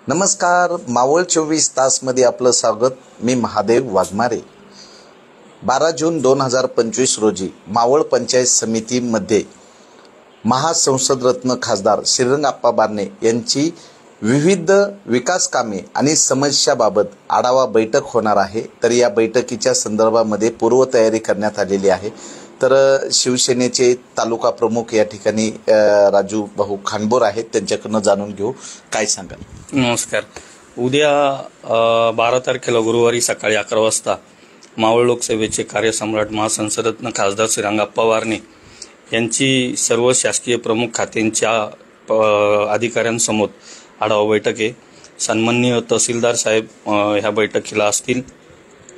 नमस्कार, मावळ 24 तासमध्ये आपलं स्वागत. मी महादेव वाघमारे. 12 जून 2025 रोजी मावळ पंचायत समितीमध्ये महासंसदरत्न खासदार श्रीरंगाप्पा बारणे यांची विविध विकास कामे आणि समस्याबाबत आढावा बैठक होणार आहे. तर या बैठकीच्या संदर्भामध्ये पूर्वतयारी करण्यात आलेली आहे. तर शिवसेनेचे तालुका प्रमुख या ठिकाणी राजू भाऊ खानबोर आहेत, त्यांच्याकडून जाणून घेऊ. काय सांगाल? नमस्कार. उद्या 12 तारखेला गुरुवारी सकाळी 11 वाजता मावळ लोकसभेचे कार्यसम्राट महासंसदरत्न खासदार श्रीरंगाप्पा बारणे यांची सर्व शासकीय प्रमुख खात्यांच्या अधिकाऱ्यांसमोर आढावा बैठक आहे. सन्माननीय तहसीलदार साहेब ह्या बैठकीला असतील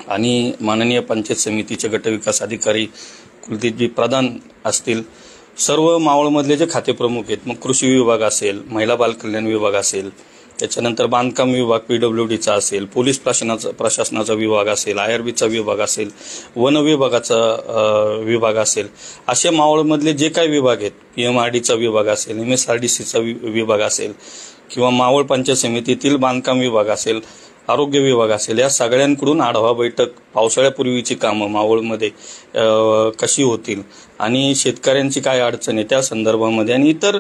आणि माननीय पंचायत समितीचे गटविकास अधिकारी कुलदीपजी प्रधान असतील. सर्व मावळमधले जे खाते प्रमुख आहेत, मग कृषी विभाग असेल, महिला बालकल्याण विभाग असेल, त्याच्यानंतर बांधकाम विभाग PWDचा असेल, पोलीस प्रशासनाचा विभाग असेल, IRBचा विभाग असेल, वन विभागाचा विभाग असेल, असे मावळमधले जे काही विभाग आहेत, PMRDचा विभाग असेल, MSRDCचा विभाग असेल किंवा मावळ पंचायत समितीतील बांधकाम विभाग असेल, आरोग्य विभाग असेल, या सगळ्यांकडून आढावा बैठक पावसाळ्यापूर्वीची कामं मावळमध्ये कशी होतील आणि शेतकऱ्यांची काय अडचण आहे त्या संदर्भामध्ये आणि इतर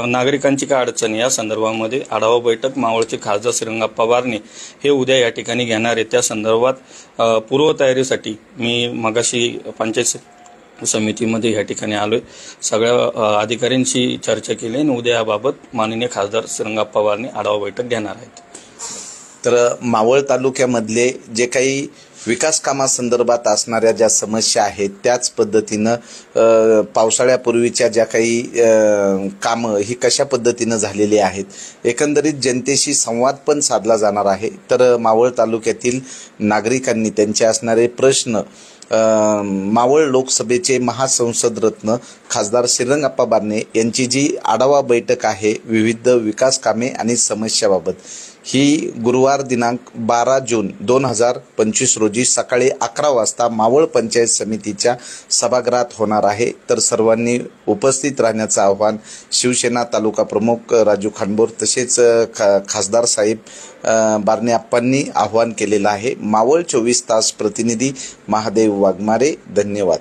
नागरिकांची काय अडचण आहे या संदर्भामध्ये आढावा बैठक मावळचे खासदार श्रीरंगाप्पा बारणे हे उद्या या ठिकाणी घेणार आहे. त्या संदर्भात पूर्वतयारीसाठी मी मगाशी पंचायत समितीमध्ये या ठिकाणी आलोय. सगळ्या अधिकाऱ्यांशी चर्चा केली आणि उद्या याबाबत माननीय खासदार श्रीरंगाप्पा बारणे आढावा बैठक घेणार आहेत. तर मावळ तालुक्यामधले जे काही विकास कामासंदर्भात असणाऱ्या ज्या समस्या आहेत त्याच पद्धतीनं पावसाळ्यापूर्वीच्या ज्या काही कामं ही कशा पद्धतीनं झालेली आहेत, एकंदरीत जनतेशी संवाद पण साधला जाणार आहे. तर मावळ तालुक्यातील नागरिकांनी त्यांचे असणारे प्रश्न मावळ लोकसभेचे महासंसदरत्न खासदार श्रीरंगाप्पा बारणे यांची जी आढावा बैठक आहे विविध विकास कामे आणि समस्याबाबत, ही गुरुवार दिनांक 12 जून 2025 रोजी सकाळी 11 वाजता मावळ पंचायत समितीच्या सभागृहात होणार आहे. तर सर्वांनी उपस्थित राहण्याचं आवाहन शिवसेना तालुका प्रमुख राजू खानबोर तसेच खासदार साहेब बारणे आप्पांनी आवाहन केलेलं आहे. मावळ 24 तास प्रतिनिधी महादेव वाघमारे. धन्यवाद.